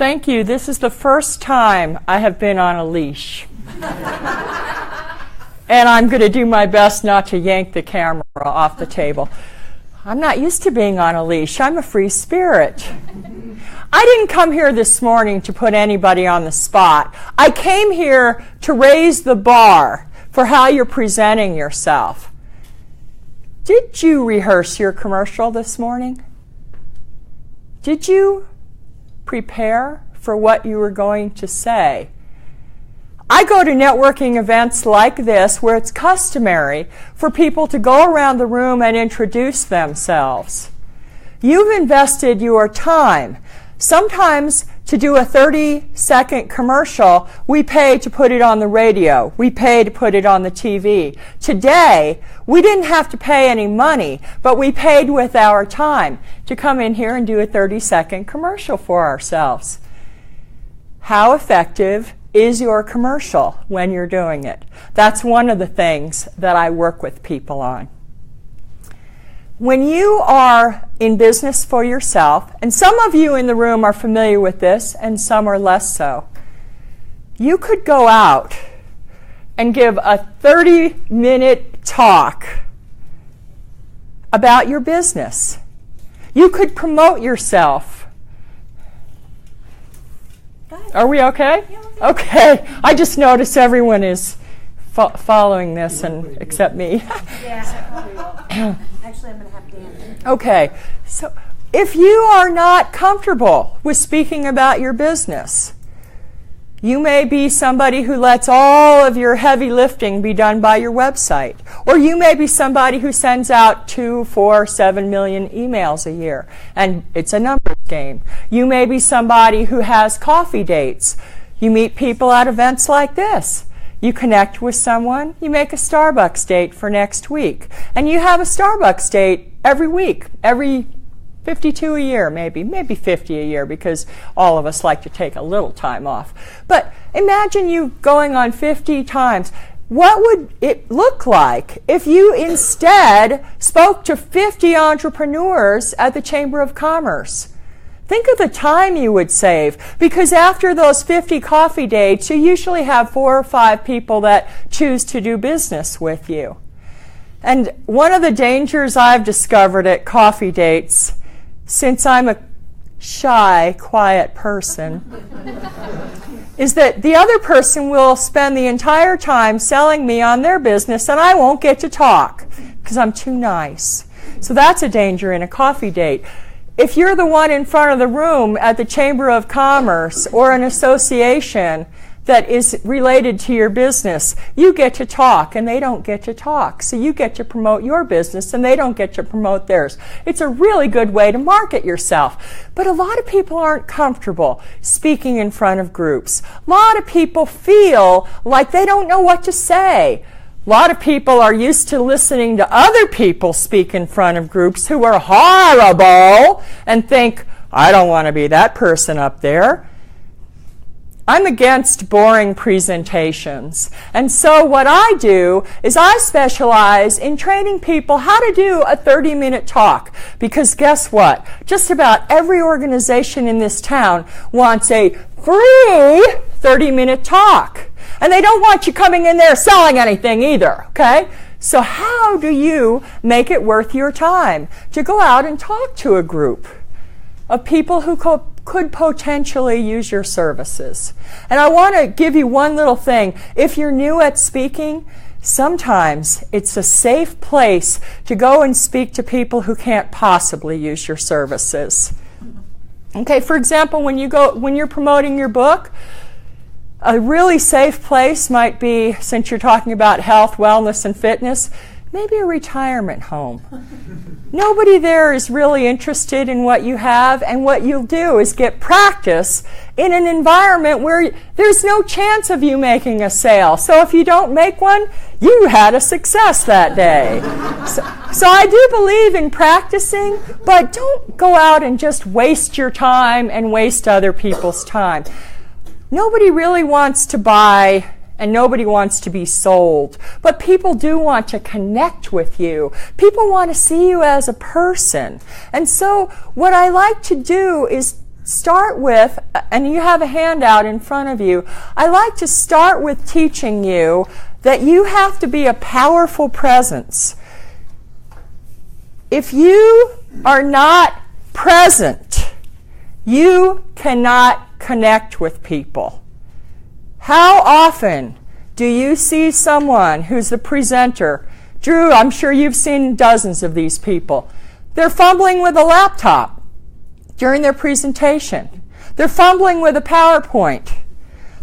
thank you. This is the first time I have been on a leash. And I'm going to do my best not to yank the camera off the table. I'm not used to being on a leash. I'm a free spirit. I didn't come here this morning to put anybody on the spot. I came here to raise the bar for how you're presenting yourself. Did you rehearse your commercial this morning? Did you prepare for what you were going to say? I go to networking events like this where it's customary for people to go around the room and introduce themselves. You've invested your time. Sometimes to do a 30-second commercial, we pay to put it on the radio. We pay to put it on the TV. Today, we didn't have to pay any money, but we paid with our time to come in here and do a 30-second commercial for ourselves. How effective is your commercial when you're doing it? That's one of the things that I work with people on. When you are in business for yourself, and some of you in the room are familiar with this and some are less so, you could go out and give a 30-minute talk about your business. You could promote yourself. Are we okay? Yeah, okay. I just noticed everyone is following this, and except me. Yeah, I probably will. Actually, I'm going to have Dan. Okay. So if you are not comfortable with speaking about your business, you may be somebody who lets all of your heavy lifting be done by your website. Or you may be somebody who sends out 2, 4, 7 million emails a year, and it's a numbers game. You may be somebody who has coffee dates. You meet people at events like this. You connect with someone, you make a Starbucks date for next week. And you have a Starbucks date every week, every 52 a year, maybe 50 a year, because all of us like to take a little time off. But imagine you going on 50 times. What would it look like if you instead spoke to 50 entrepreneurs at the Chamber of Commerce? Think of the time you would save, because after those 50 coffee dates, you usually have 4 or 5 people that choose to do business with you. And one of the dangers I've discovered at coffee dates, since I'm a shy, quiet person, is that the other person will spend the entire time selling me on their business, and I won't get to talk because I'm too nice. So that's a danger in a coffee date. If you're the one in front of the room at the Chamber of Commerce or an association that is related to your business, you get to talk and they don't get to talk. So you get to promote your business and they don't get to promote theirs. It's a really good way to market yourself. But a lot of people aren't comfortable speaking in front of groups. A lot of people feel like they don't know what to say. A lot of people are used to listening to other people speak in front of groups who are horrible and think, I don't want to be that person up there. I'm against boring presentations. And so what I do is I specialize in training people how to do a 30-minute talk. Because guess what? Just about every organization in this town wants a free 30-minute talk. And they don't want you coming in there selling anything either, okay? So how do you make it worth your time to go out and talk to a group of people who could potentially use your services? And I want to give you one little thing. If you're new at speaking, sometimes it's a safe place to go and speak to people who can't possibly use your services. Okay, for example, when you're promoting your book, a really safe place might be, since you're talking about health, wellness, and fitness, maybe a retirement home. Nobody there is really interested in what you have, and what you'll do is get practice in an environment where there's no chance of you making a sale. So if you don't make one, you had a success that day. So I do believe in practicing, but don't go out and just waste your time and waste other people's time. Nobody really wants to buy and nobody wants to be sold, but people do want to connect with you. People want to see you as a person. And so what I like to do is start with, and you have a handout in front of you, I like to start with teaching you that you have to be a powerful presence. If you are not present, you cannot connect with people. How often do you see someone who's the presenter? Drew, I'm sure you've seen dozens of these people. They're fumbling with a laptop during their presentation. They're fumbling with a PowerPoint.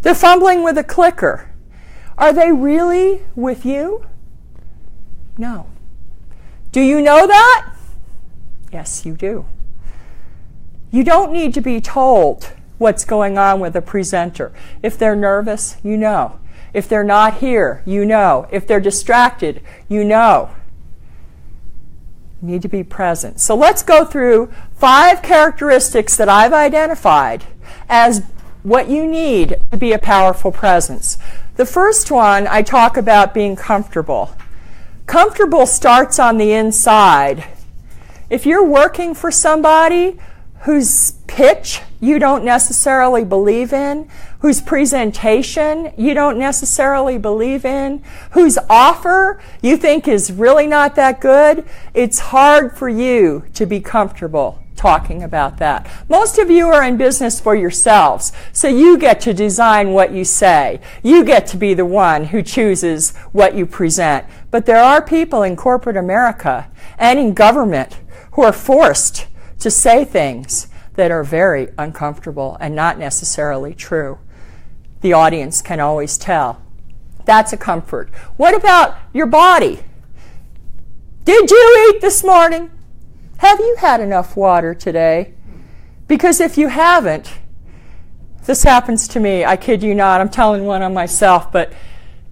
They're fumbling with a clicker. Are they really with you? No. Do you know that? Yes, you do. You don't need to be told what's going on with a presenter. If they're nervous, you know. If they're not here, you know. If they're distracted, you know. You need to be present. So let's go through 5 characteristics that I've identified as what you need to be a powerful presence. The first one, I talk about being comfortable. Comfortable starts on the inside. If you're working for somebody whose pitch you don't necessarily believe in, whose presentation you don't necessarily believe in, whose offer you think is really not that good, it's hard for you to be comfortable talking about that. Most of you are in business for yourselves, so you get to design what you say. You get to be the one who chooses what you present. But there are people in corporate America and in government who are forced to say things that are very uncomfortable and not necessarily true. The audience can always tell. That's a comfort. What about your body? Did you eat this morning? Have you had enough water today? Because if you haven't, this happens to me, I kid you not, I'm telling one on myself, but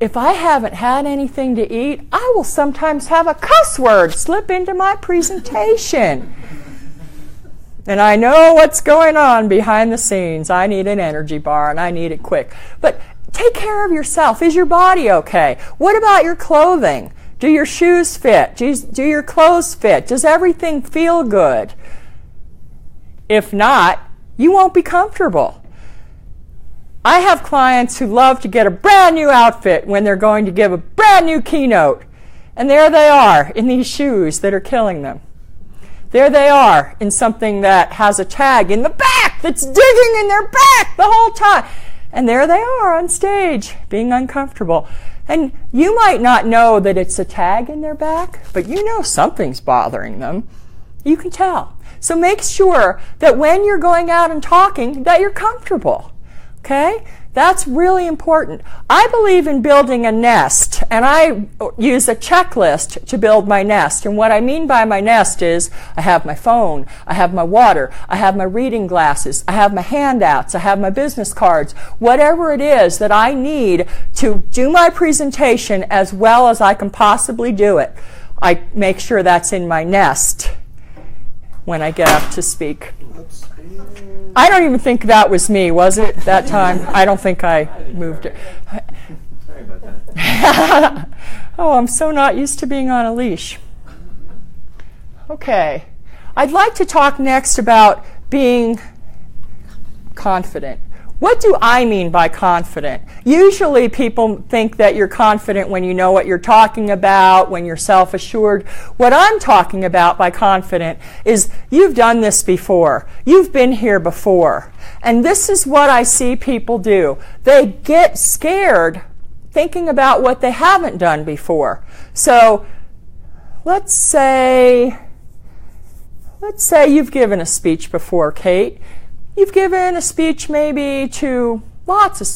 if I haven't had anything to eat, I will sometimes have a cuss word slip into my presentation. And I know what's going on behind the scenes. I need an energy bar and I need it quick. But take care of yourself. Is your body okay? What about your clothing? Do your shoes fit? Do your clothes fit? Does everything feel good? If not, you won't be comfortable. I have clients who love to get a brand new outfit when they're going to give a brand new keynote. And there they are in these shoes that are killing them. There they are in something that has a tag in the back that's digging in their back the whole time. And there they are on stage being uncomfortable. And you might not know that it's a tag in their back, but you know something's bothering them. You can tell. So make sure that when you're going out and talking that you're comfortable. Okay? That's really important. I believe in building a nest, and I use a checklist to build my nest. And what I mean by my nest is I have my phone, I have my water, I have my reading glasses, I have my handouts, I have my business cards, whatever it is that I need to do my presentation as well as I can possibly do it. I make sure that's in my nest when I get up to speak. I don't even think that was me, was it, that time? I don't think I moved it. Sorry about that. Oh, I'm so not used to being on a leash. Okay. I'd like to talk next about being confident. What do I mean by confident? Usually people think that you're confident when you know what you're talking about, when you're self-assured. What I'm talking about by confident is you've done this before. You've been here before. And this is what I see people do. They get scared thinking about what they haven't done before. So let's say you've given a speech before, Kate. You've given a speech maybe to lots of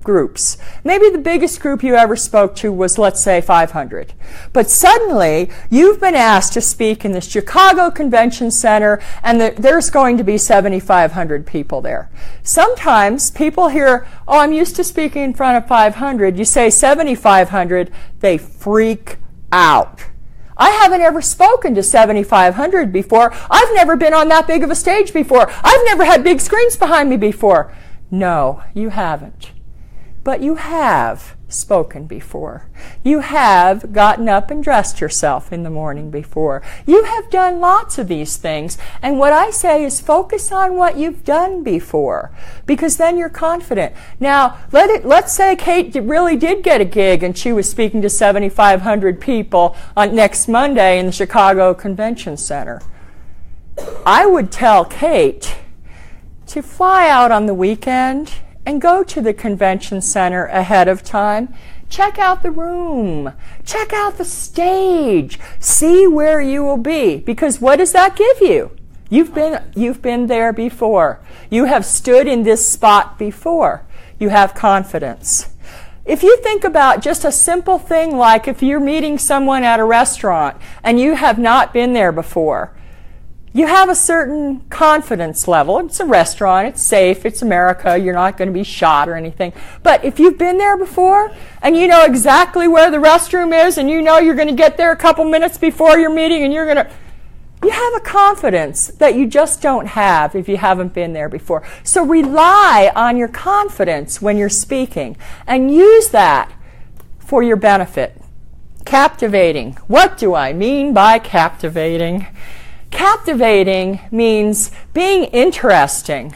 groups. Maybe the biggest group you ever spoke to was, let's say, 500. But suddenly, you've been asked to speak in the Chicago Convention Center, and there's going to be 7,500 people there. Sometimes people hear, oh, I'm used to speaking in front of 500. You say 7,500, they freak out. I haven't ever spoken to 7,500 before. I've never been on that big of a stage before. I've never had big screens behind me before. No, you haven't. But you have spoken before. You have gotten up and dressed yourself in the morning before. You have done lots of these things. And what I say is focus on what you've done before, because then you're confident. Now, let's say Kate really did get a gig and she was speaking to 7,500 people on next Monday in the Chicago Convention Center. I would tell Kate to fly out on the weekend and go to the convention center ahead of time. Check out the room. Check out the stage. See where you will be. Because what does that give you? You've been there before. You have stood in this spot before. You have confidence. If you think about just a simple thing like if you're meeting someone at a restaurant and you have not been there before, you have a certain confidence level. It's a restaurant, it's safe, it's America, you're not going to be shot or anything. But if you've been there before and you know exactly where the restroom is and you know you're going to get there a couple minutes before your meeting and you have a confidence that you just don't have if you haven't been there before. So rely on your confidence when you're speaking and use that for your benefit. Captivating. What do I mean by captivating? Captivating means being interesting.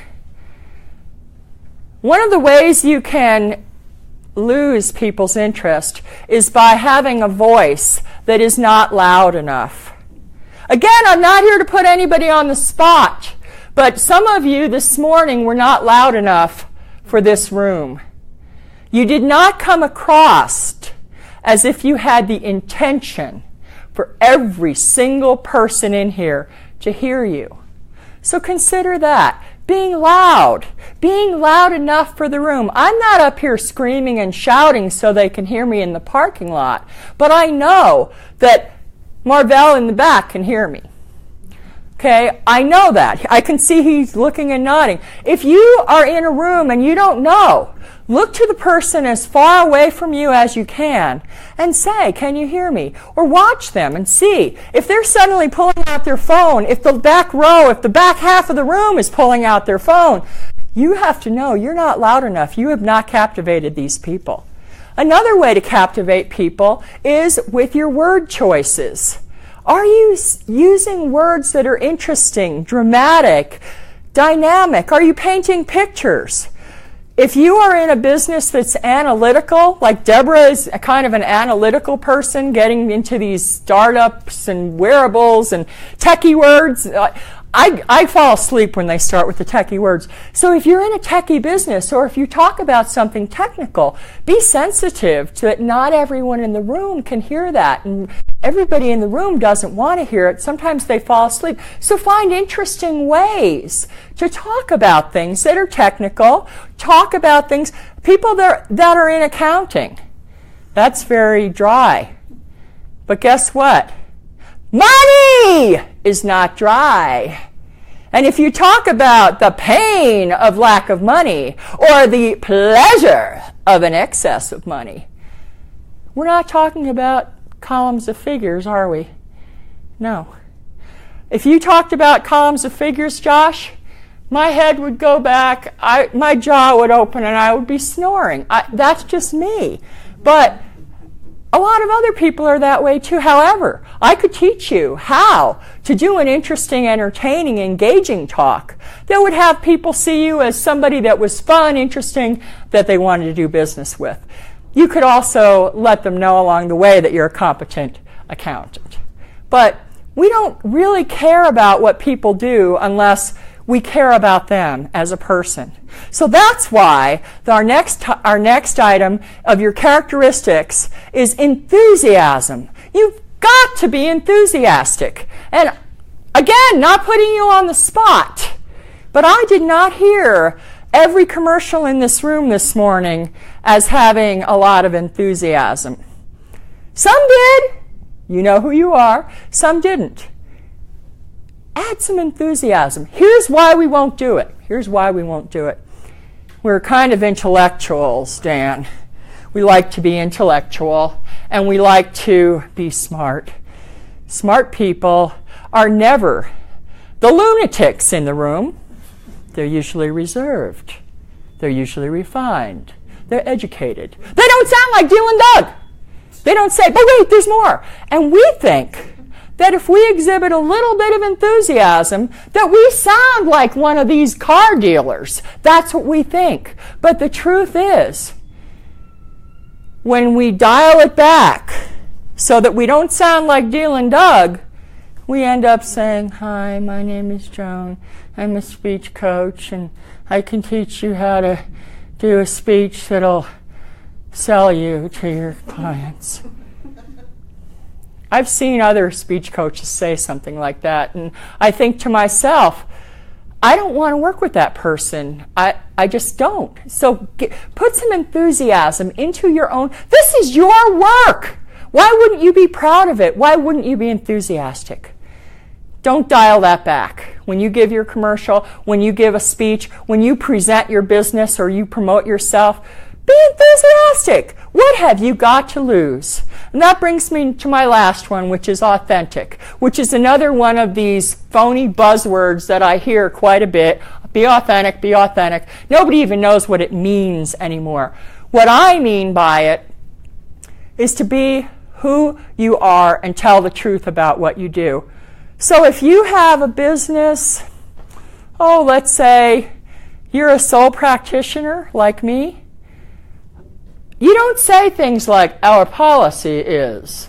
One of the ways you can lose people's interest is by having a voice that is not loud enough. Again, I'm not here to put anybody on the spot, but some of you this morning were not loud enough for this room. You did not come across as if you had the intention for every single person in here to hear you. So consider that. Being loud enough for the room. I'm not up here screaming and shouting so they can hear me in the parking lot, but I know that Marvell in the back can hear me. Okay, I know that. I can see he's looking and nodding. If you are in a room and you don't know, look to the person as far away from you as you can and say, can you hear me? Or watch them and see. If they're suddenly pulling out their phone, if the back half of the room is pulling out their phone, you have to know you're not loud enough. You have not captivated these people. Another way to captivate people is with your word choices. Are you using words that are interesting, dramatic, dynamic? Are you painting pictures? If you are in a business that's analytical, like Deborah is a kind of an analytical person getting into these startups and wearables and techie words, I fall asleep when they start with the techie words. So if you're in a techie business or if you talk about something technical, be sensitive to it. Not everyone in the room can hear that. And everybody in the room doesn't want to hear it. Sometimes they fall asleep. So find interesting ways to talk about things that are technical. Talk about things. People that are in accounting. That's very dry. But guess what? Money is not dry. And if you talk about the pain of lack of money or the pleasure of an excess of money, we're not talking about columns of figures, are we? No. If you talked about columns of figures, Josh, my head would go back, my jaw would open, and I would be snoring. That's just me. But a lot of other people are that way too. However, I could teach you how to do an interesting, entertaining, engaging talk that would have people see you as somebody that was fun, interesting, that they wanted to do business with. You could also let them know along the way that you're a competent accountant. But we don't really care about what people do unless we care about them as a person. So that's why our next item of your characteristics is enthusiasm. You've got to be enthusiastic. And again, not putting you on the spot, but I did not hear every commercial in this room this morning as having a lot of enthusiasm. Some did. You know who you are. Some didn't. Add some enthusiasm. Here's why we won't do it. Here's why we won't do it. We're kind of intellectuals, Dan. We like to be intellectual, and we like to be smart. Smart people are never the lunatics in the room. They're usually reserved. They're usually refined. They're educated. They don't sound like Dylan Doug. They don't say, but wait, there's more. And we think that if we exhibit a little bit of enthusiasm, that we sound like one of these car dealers. That's what we think. But the truth is, when we dial it back so that we don't sound like Dylan Doug, we end up saying, hi, my name is Joan. I'm a speech coach, and I can teach you how to do a speech that'll sell you to your clients. I've seen other speech coaches say something like that, and I think to myself, I don't want to work with that person. I just don't. So put some enthusiasm into your own. This is your work. Why wouldn't you be proud of it? Why wouldn't you be enthusiastic? Don't dial that back. When you give your commercial, when you give a speech, when you present your business or you promote yourself, be enthusiastic. What have you got to lose? And that brings me to my last one, which is authentic, which is another one of these phony buzzwords that I hear quite a bit. Be authentic, be authentic. Nobody even knows what it means anymore. What I mean by it is to be who you are and tell the truth about what you do. So if you have a business, let's say you're a sole practitioner like me, you don't say things like, our policy is,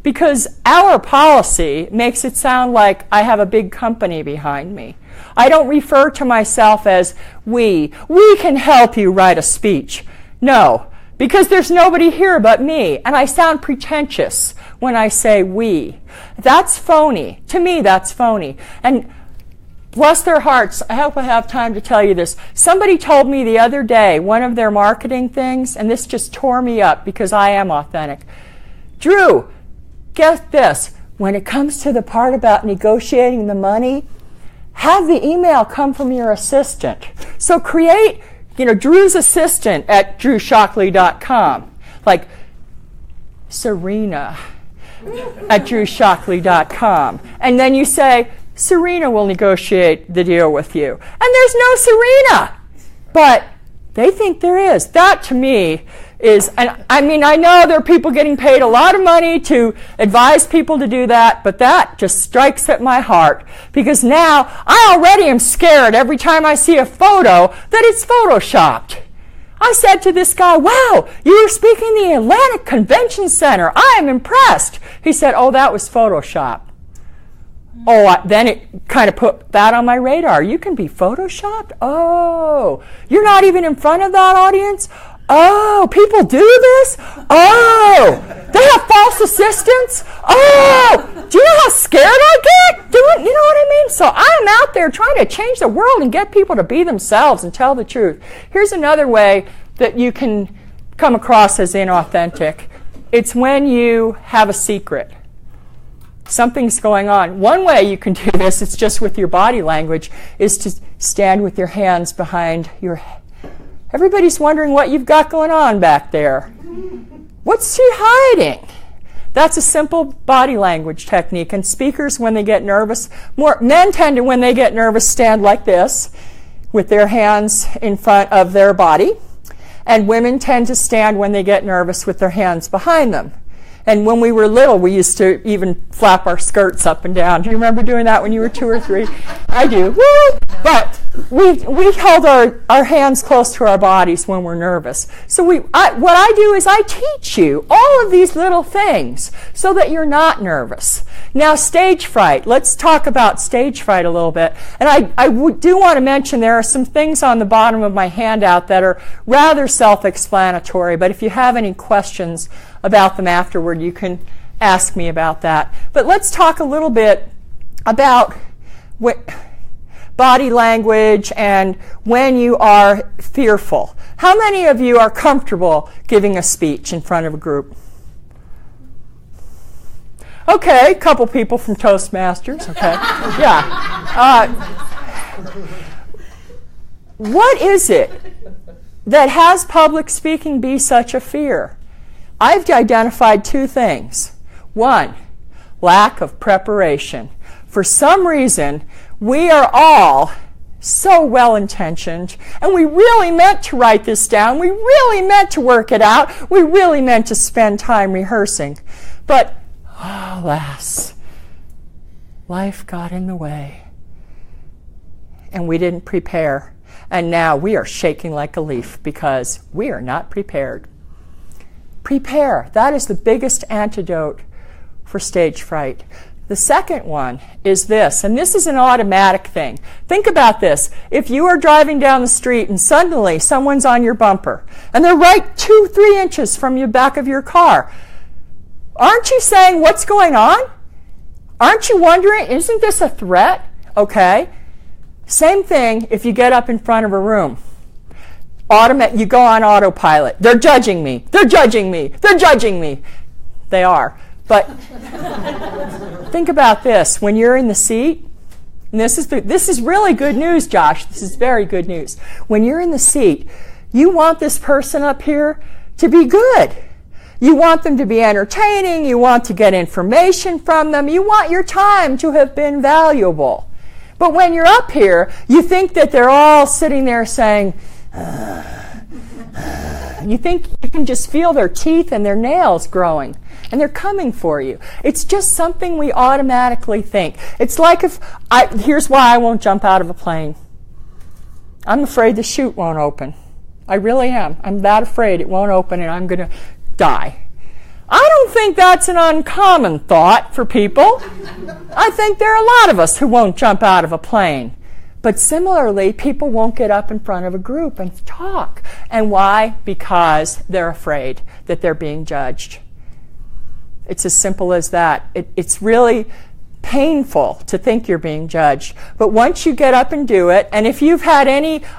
because our policy makes it sound like I have a big company behind me. I don't refer to myself as we can help you write a speech. No, because there's nobody here but me, and I sound pretentious when I say we. That's phony. To me, that's phony. And bless their hearts, I hope I have time to tell you this. Somebody told me the other day, one of their marketing things, and this just tore me up because I am authentic. Drew, get this. When it comes to the part about negotiating the money, have the email come from your assistant. So create, Drew's assistant at drewshockley.com. Like Serena at drewshockley.com. And then you say, Serena will negotiate the deal with you. And there's no Serena. But they think there is. That to me is, and I know there are people getting paid a lot of money to advise people to do that, but that just strikes at my heart. Because now I already am scared every time I see a photo that it's photoshopped. I said to this guy, wow, you were speaking in the Atlantic Convention Center. I am impressed. He said, that was Photoshop. Then it kind of put that on my radar. You can be Photoshopped? You're not even in front of that audience? People do this? They have false assistants? Do you know how scared I get? You know what I mean? So I'm out there trying to change the world and get people to be themselves and tell the truth. Here's another way that you can come across as inauthentic. It's when you have a secret. Something's going on. One way you can do this, it's just with your body language, is to stand with your hands behind your head. Everybody's wondering what you've got going on back there. What's she hiding? That's a simple body language technique. And speakers, when they get nervous, men tend to, when they get nervous, stand like this with their hands in front of their body. And women tend to stand when they get nervous with their hands behind them. And when we were little, we used to even flap our skirts up and down. Do you remember doing that when you were 2 or 3? I do. Woo! But we held our hands close to our bodies when we're nervous. So what I do is I teach you all of these little things so that you're not nervous. Now, stage fright. Let's talk about stage fright a little bit. And I do want to mention there are some things on the bottom of my handout that are rather self-explanatory. But if you have any questions about them afterward, you can ask me about that. But let's talk a little bit about body language and when you are fearful. How many of you are comfortable giving a speech in front of a group? Okay, a couple people from Toastmasters. Okay, yeah. What is it that has public speaking be such a fear? I've identified 2 things. 1, lack of preparation. For some reason, we are all so well-intentioned, and we really meant to write this down. We really meant to work it out. We really meant to spend time rehearsing. But, alas, life got in the way, and we didn't prepare. And now we are shaking like a leaf because we are not prepared. Prepare. That is the biggest antidote for stage fright. The second one is this, and this is an automatic thing. Think about this. If you are driving down the street and suddenly someone's on your bumper, and they're right 2-3 inches from the back of your car, aren't you saying, what's going on? Aren't you wondering, isn't this a threat? Okay. Same thing if you get up in front of a room. You go on autopilot. They're judging me. They're judging me. They're judging me. They are. But think about this. When you're in the seat, and this is really good news, Josh. This is very good news. When you're in the seat, you want this person up here to be good. You want them to be entertaining. You want to get information from them. You want your time to have been valuable. But when you're up here, you think that they're all sitting there saying, you think you can just feel their teeth and their nails growing, and they're coming for you. It's just something we automatically think. It's like here's why I won't jump out of a plane. I'm afraid the chute won't open. I really am. I'm that afraid it won't open and I'm going to die. I don't think that's an uncommon thought for people. I think there are a lot of us who won't jump out of a plane. But similarly, people won't get up in front of a group and talk. And why? Because they're afraid that they're being judged. It's as simple as that. It's really painful to think you're being judged. But once you get up and do it, and if you've had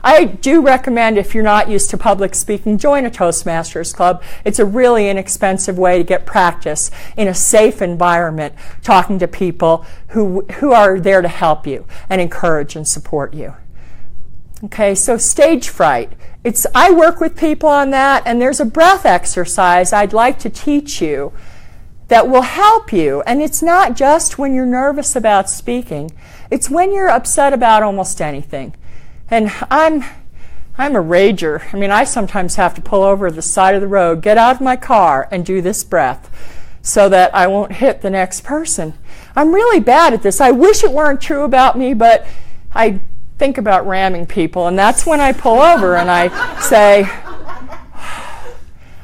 I do recommend, if you're not used to public speaking, join a Toastmasters club. It's a really inexpensive way to get practice in a safe environment, talking to people who are there to help you and encourage and support you. Okay, so stage fright. I work with people on that, and there's a breath exercise I'd like to teach you that will help you. And it's not just when you're nervous about speaking. It's when you're upset about almost anything. And I'm a rager. I mean, I sometimes have to pull over to the side of the road, get out of my car, and do this breath so that I won't hit the next person. I'm really bad at this. I wish it weren't true about me, but I think about ramming people, and that's when I pull over and I say,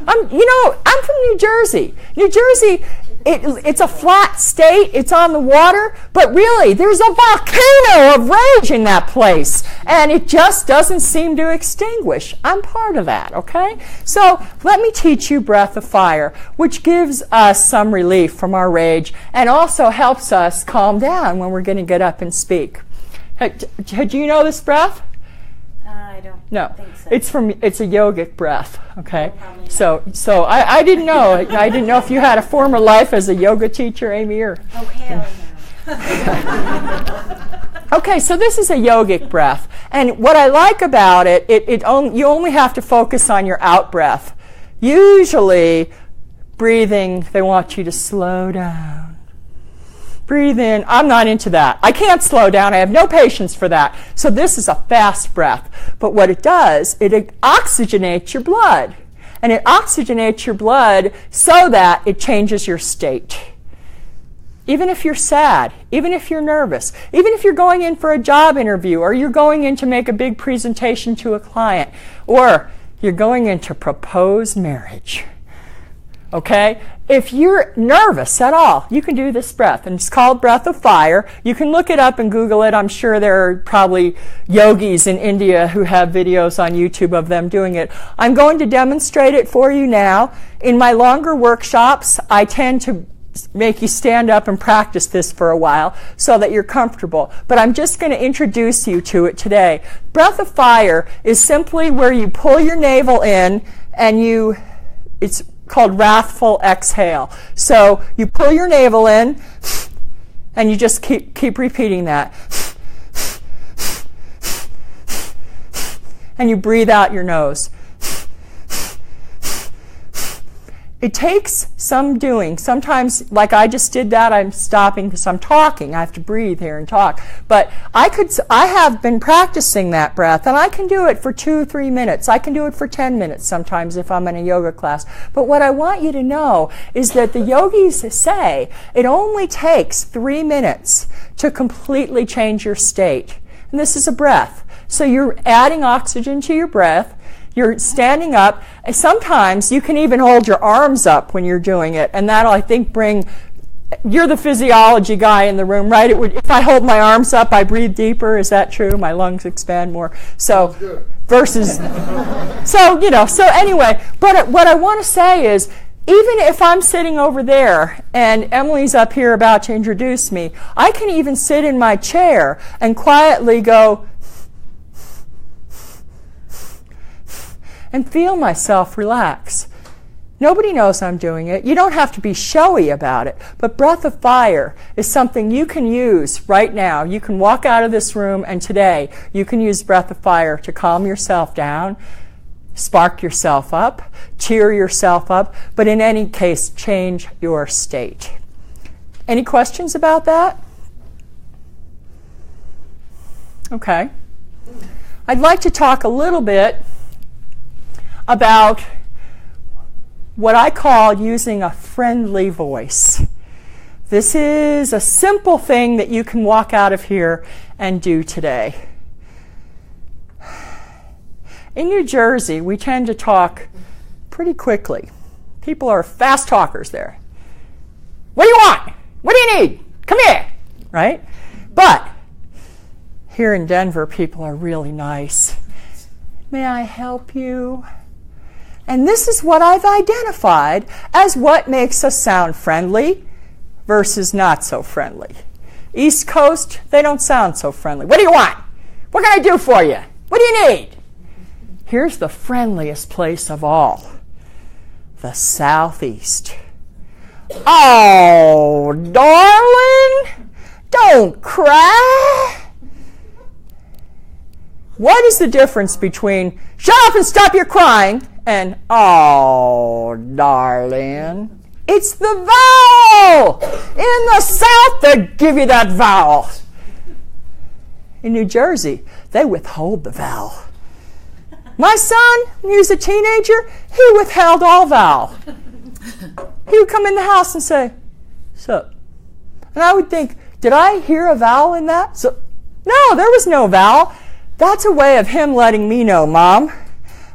I'm from New Jersey. New Jersey, it's a flat state. It's on the water. But really, there's a volcano of rage in that place. And it just doesn't seem to extinguish. I'm part of that, okay? So let me teach you breath of fire, which gives us some relief from our rage and also helps us calm down when we're going to get up and speak. Do you know this breath? I don't think so. It's a yogic breath, okay? So I didn't know. I didn't know if you had a former life as a yoga teacher, Amy, or... Oh, hell no. Okay, so this is a yogic breath. And what I like about it, you only have to focus on your out breath. Usually, breathing, they want you to slow down. Breathe in. I'm not into that. I can't slow down. I have no patience for that. So this is a fast breath. But what it does, it oxygenates your blood. And it oxygenates your blood so that it changes your state. Even if you're sad, even if you're nervous, even if you're going in for a job interview, or you're going in to make a big presentation to a client, or you're going in to propose marriage. Okay? If you're nervous at all, you can do this breath, and it's called breath of fire. You can look it up and Google it. I'm sure there are probably yogis in India who have videos on YouTube of them doing it. I'm going to demonstrate it for you now. In my longer workshops, I tend to make you stand up and practice this for a while so that you're comfortable. But I'm just going to introduce you to it today. Breath of fire is simply where you pull your navel in and it's called wrathful exhale. So you pull your navel in and you just keep repeating that. And you breathe out your nose. It takes some doing. Sometimes, like I just did that, I'm stopping because I'm talking. I have to breathe here and talk. But I have been practicing that breath, and I can do it for 2 or 3 minutes. I can do it for 10 minutes sometimes if I'm in a yoga class. But what I want you to know is that the yogis say it only takes 3 minutes to completely change your state. And this is a breath. So you're adding oxygen to your breath. You're standing up, and sometimes you can even hold your arms up when you're doing it, and that'll, I think, you're the physiology guy in the room, right? If I hold my arms up, I breathe deeper. Is that true? My lungs expand more. So anyway, but what I want to say is, even if I'm sitting over there and Emily's up here about to introduce me, I can even sit in my chair and quietly go, and feel myself relax. Nobody knows I'm doing it. You don't have to be showy about it. But breath of fire is something you can use right now. You can walk out of this room, and today you can use breath of fire to calm yourself down, spark yourself up, cheer yourself up, but in any case, change your state. Any questions about that? Okay. I'd like to talk a little bit about what I call using a friendly voice. This is a simple thing that you can walk out of here and do today. In New Jersey, we tend to talk pretty quickly. People are fast talkers there. What do you want? What do you need? Come here, right? But here in Denver, people are really nice. May I help you? And this is what I've identified as what makes us sound friendly versus not so friendly. East Coast, they don't sound so friendly. What do you want? What can I do for you? What do you need? Here's the friendliest place of all, the Southeast. Oh, darling, don't cry. What is the difference between shut up and stop your crying and oh, darling? It's the vowel. In the South, they give you that vowel. In New Jersey, they withhold the vowel. My son, when he was a teenager, he withheld all vowel. He would come in the house and say, "Sup?" And I would think, did I hear a vowel in that? So, no, there was no vowel. That's a way of him letting me know, Mom,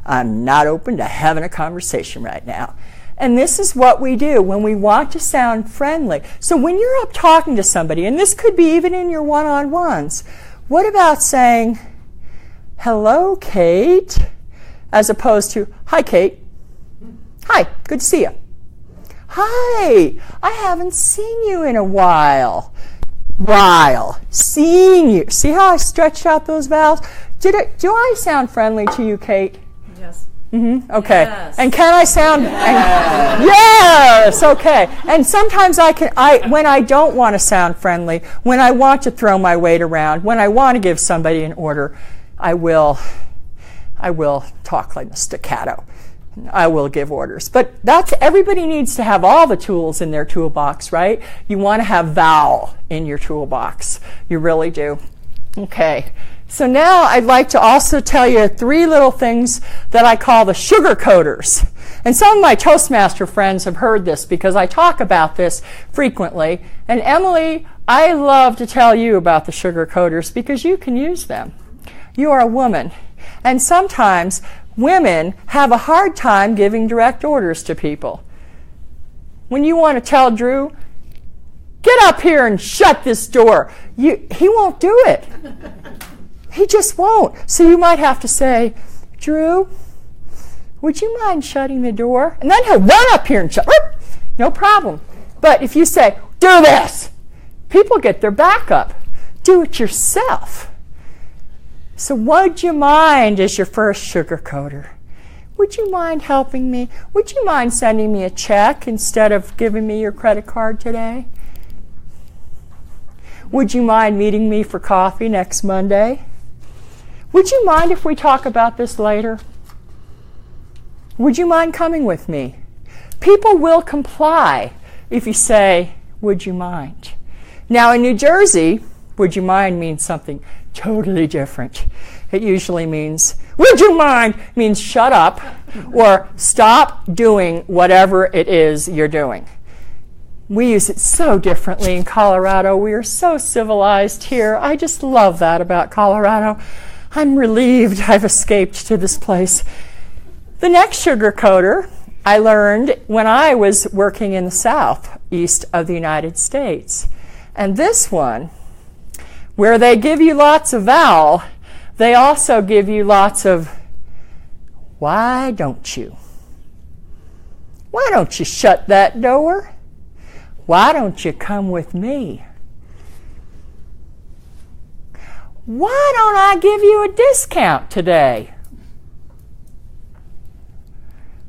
I'm not open to having a conversation right now. And this is what we do when we want to sound friendly. So when you're up talking to somebody, and this could be even in your one-on-ones, what about saying, "Hello, Kate," as opposed to, "Hi, Kate." "Hi, good to see you." "Hi, I haven't seen you in a while." Seen you. See how I stretched out those vowels? Do I sound friendly to you, Kate? Yes. Mm-hmm. Okay. Yes. And can I sound? Yes. Okay. And sometimes when I don't want to sound friendly, when I want to throw my weight around, when I want to give somebody an order, I will talk like a staccato. I will give orders. But everybody needs to have all the tools in their toolbox, right? You want to have vowel in your toolbox. You really do. Okay. So now I'd like to also tell you 3 little things that I call the sugar coaters. And some of my Toastmaster friends have heard this because I talk about this frequently. And Emily, I love to tell you about the sugar coaters because you can use them. You are a woman. And sometimes women have a hard time giving direct orders to people. When you want to tell Drew, "Get up here and shut this door," he won't do it. He just won't. So you might have to say, "Drew, would you mind shutting the door?" And then he'll run up here and shut. No problem. But if you say, "Do this," people get their back up. Do it yourself. So would you mind as your first sugar coater? Would you mind helping me? Would you mind sending me a check instead of giving me your credit card today? Would you mind meeting me for coffee next Monday? Would you mind if we talk about this later? Would you mind coming with me? people will comply if you say, would you mind? Now in New Jersey, would you mind means something totally different. It usually means, would you mind, means shut up or stop doing whatever it is you're doing. We use it so differently in Colorado. We are so civilized here. I just love that about Colorado. I'm relieved I've escaped to this place. The next sugar coater I learned when I was working in the southeast of the United States. And this one, where they give you lots of vowel, they also give you lots of why don't you? Why don't you shut that door? Why don't you come with me? Why don't I give you a discount today?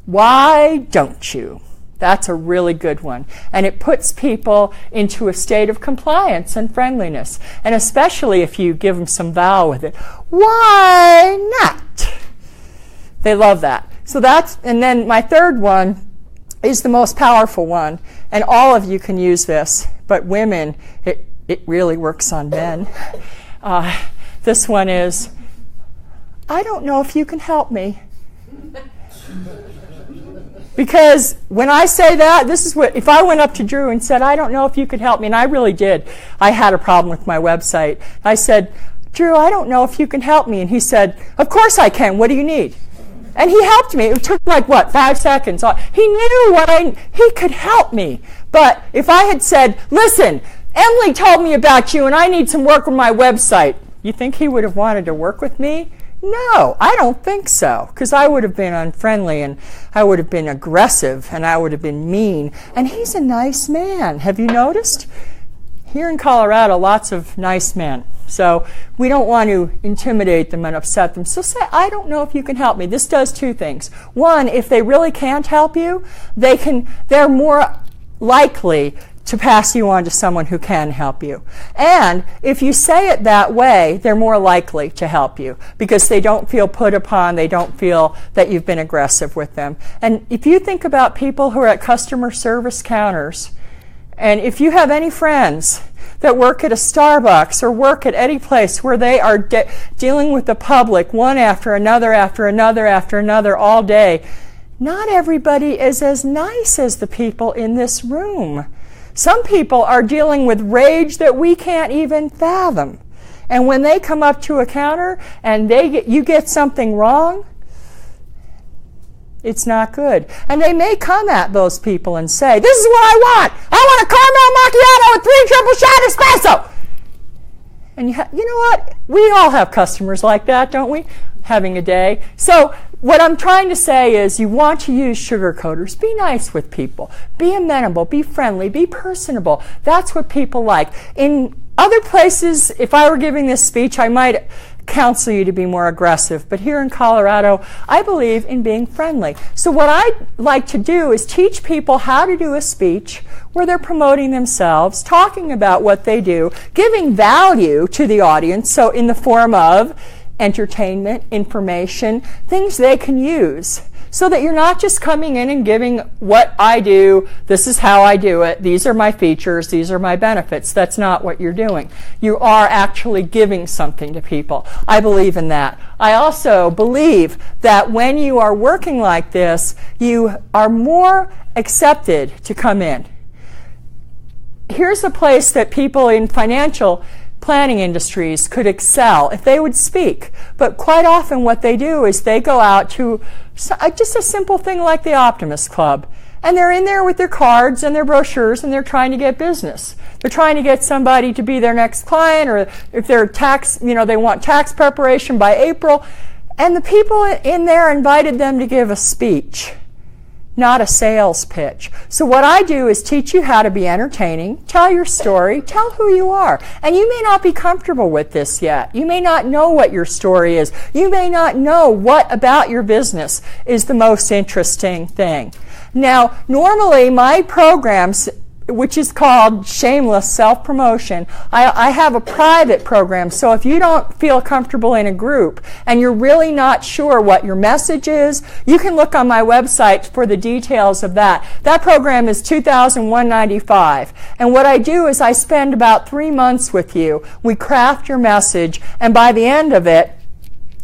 Why don't you? That's a really good one. And it puts people into a state of compliance and friendliness. And especially if you give them some vowel with it. Why not? They love that. So that's, and then my third one is the most powerful one. And all of you can use this. But women, it really works on men. This one is, I don't know if you can help me. Because when I say that, this is what, if I went up to Drew and said, I don't know if you could help me, and I really did. I had a problem with my website. I said, Drew, I don't know if you can help me. And he said, of course I can. What do you need? And he helped me. It took like, 5 seconds. He knew he could help me. But if I had said, listen, Emily told me about you and I need some work on my website, you think he would have wanted to work with me? No, I don't think so, because I would have been unfriendly and I would have been aggressive and I would have been mean. And he's a nice man. Have you noticed? Here in Colorado, lots of nice men. So we don't want to intimidate them and upset them. So say, I don't know if you can help me. This does two things. One, if they really can't help you, they're more likely to pass you on to someone who can help you. And if you say it that way, they're more likely to help you because they don't feel put upon, they don't feel that you've been aggressive with them. And if you think about people who are at customer service counters, and if you have any friends that work at a Starbucks or work at any place where they are dealing with the public one after another after another after another all day, not everybody is as nice as the people in this room. Some people are dealing with rage that we can't even fathom. And when they come up to a counter and you get something wrong, it's not good. And they may come at those people and say, this is what I want. I want a caramel macchiato with 3 triple shot espresso. And you know what? We all have customers like that, don't we? Having a day. So what I'm trying to say is you want to use sugar coaters. Be nice with people. Be amenable. Be friendly. Be personable. That's what people like. In other places, if I were giving this speech, I might counsel you to be more aggressive. But here in Colorado, I believe in being friendly. So what I like to do is teach people how to do a speech where they're promoting themselves, talking about what they do, giving value to the audience, so in the form of entertainment, information, things they can use, so that you're not just coming in and giving what I do, this is how I do it, these are my features, these are my benefits. That's not what you're doing. You are actually giving something to people. I believe in that. I also believe that when you are working like this, you are more accepted to come in. Here's a place that people in financial planning industries could excel if they would speak. But quite often what they do is they go out to just a simple thing like the Optimist Club. And they're in there with their cards and their brochures and they're trying to get business. They're trying to get somebody to be their next client, or if they're they want tax preparation by April. And the people in there invited them to give a speech, not a sales pitch. So what I do is teach you how to be entertaining, tell your story, tell who you are. And you may not be comfortable with this yet. You may not know what your story is. You may not know what about your business is the most interesting thing. Now, normally my programs which is called Shameless Self-Promotion. I have a private program, so if you don't feel comfortable in a group and you're really not sure what your message is, you can look on my website for the details of that. That program is $2,195. And what I do is I spend about 3 months with you. We craft your message, and by the end of it,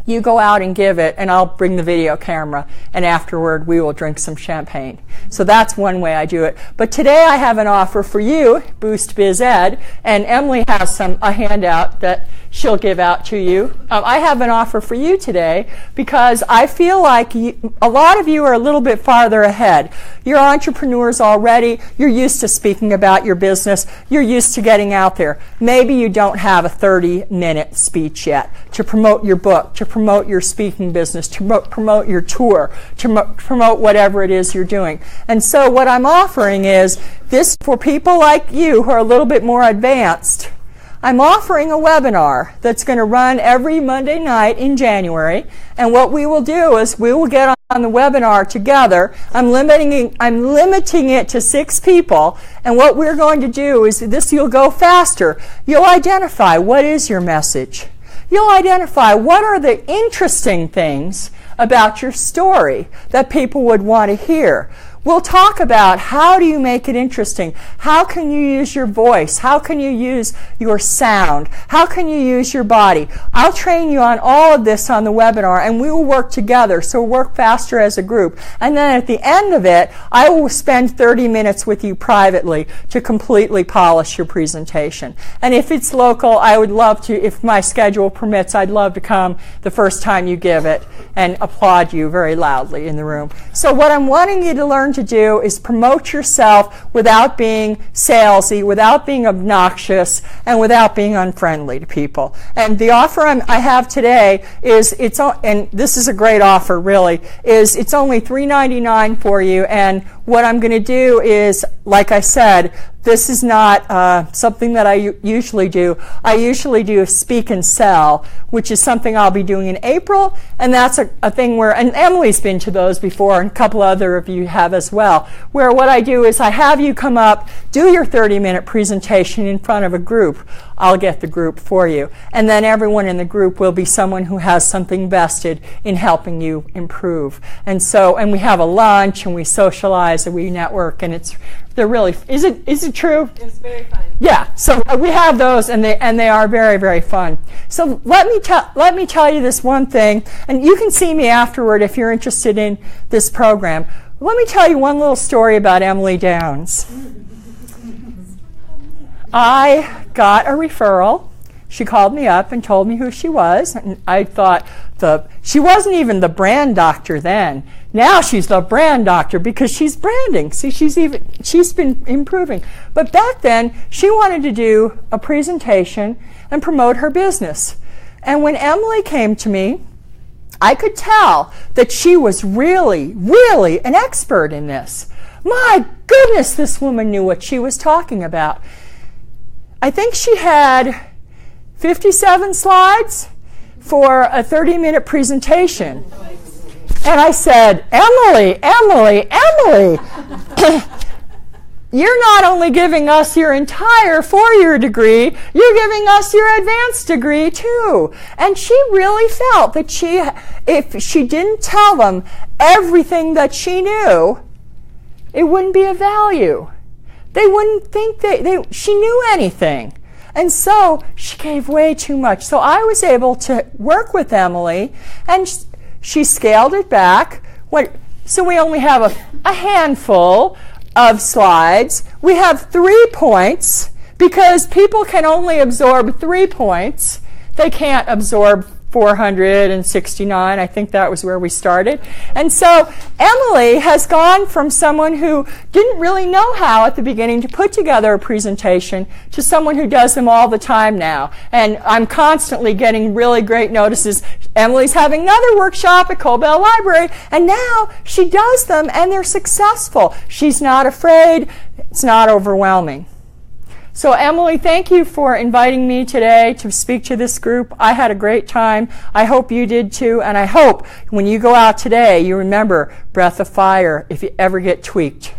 you go out and give it, and I'll bring the video camera, and afterward we will drink some champagne. So that's one way I do it. But today I have an offer for you, Boost Biz Ed, and Emily has a handout that she'll give out to you. I have an offer for you today because I feel like a lot of you are a little bit farther ahead. You're entrepreneurs already. You're used to speaking about your business. You're used to getting out there. Maybe you don't have a 30-minute speech yet to promote your book, to promote your speaking business, to promote your tour, to promote whatever it is you're doing. And so what I'm offering is this for people like you who are a little bit more advanced. I'm offering a webinar that's going to run every Monday night in January, and what we will do is we will get on the webinar together. I'm limiting it to 6 people, and what we're going to do is this, you'll go faster. You'll identify what is your message. You'll identify what are the interesting things about your story that people would want to hear. We'll talk about how do you make it interesting. How can you use your voice? How can you use your sound? How can you use your body? I'll train you on all of this on the webinar, and we will work together, so work faster as a group. And then at the end of it, I will spend 30 minutes with you privately to completely polish your presentation. And if it's local, I would love to, if my schedule permits, I'd love to come the first time you give it and applaud you very loudly in the room. So what I'm wanting you to learn to do is promote yourself without being salesy, without being obnoxious, and without being unfriendly to people. And the offer I have today is, and this is a great offer really, is it's only $3.99 for you. And what I'm going to do is, like I said, this is not something that I usually do. I usually do speak and sell, which is something I'll be doing in April, and that's a thing where, and Emily's been to those before, and a couple other of you have as well, where what I do is I have you come up, do your 30-minute presentation in front of a group. I'll get the group for you. And then everyone in the group will be someone who has something vested in helping you improve. And so, and we have a lunch, and we socialize, and we network, and they're really, is it true? It's very fun. Yeah, so we have those, and they are very, very fun. So let me tell you this one thing, and you can see me afterward if you're interested in this program. Let me tell you one little story about Emily Downs. I got a referral. She called me up and told me who she was, and I thought she wasn't even the brand doctor then. Now she's the brand doctor because she's branding. See, she's been improving. But back then, she wanted to do a presentation and promote her business. And when Emily came to me, I could tell that she was really, really an expert in this. My goodness, this woman knew what she was talking about. I think she had 57 slides for a 30-minute presentation. And I said, Emily, you're not only giving us your entire 4-year degree, you're giving us your advanced degree too. And she really felt that if she didn't tell them everything that she knew, it wouldn't be of value. They wouldn't think she knew anything. And so she gave way too much. So I was able to work with Emily, and she scaled it back. So we only have a handful of slides. We have 3 points because people can only absorb 3 points. They can't absorb 469. I think that was where we started. And so Emily has gone from someone who didn't really know how at the beginning to put together a presentation to someone who does them all the time now. And I'm constantly getting really great notices. Emily's having another workshop at Colbell Library, and now she does them and they're successful. She's not afraid. It's not overwhelming. So Emily, thank you for inviting me today to speak to this group. I had a great time. I hope you did too. And I hope when you go out today, you remember breath of fire if you ever get tweaked.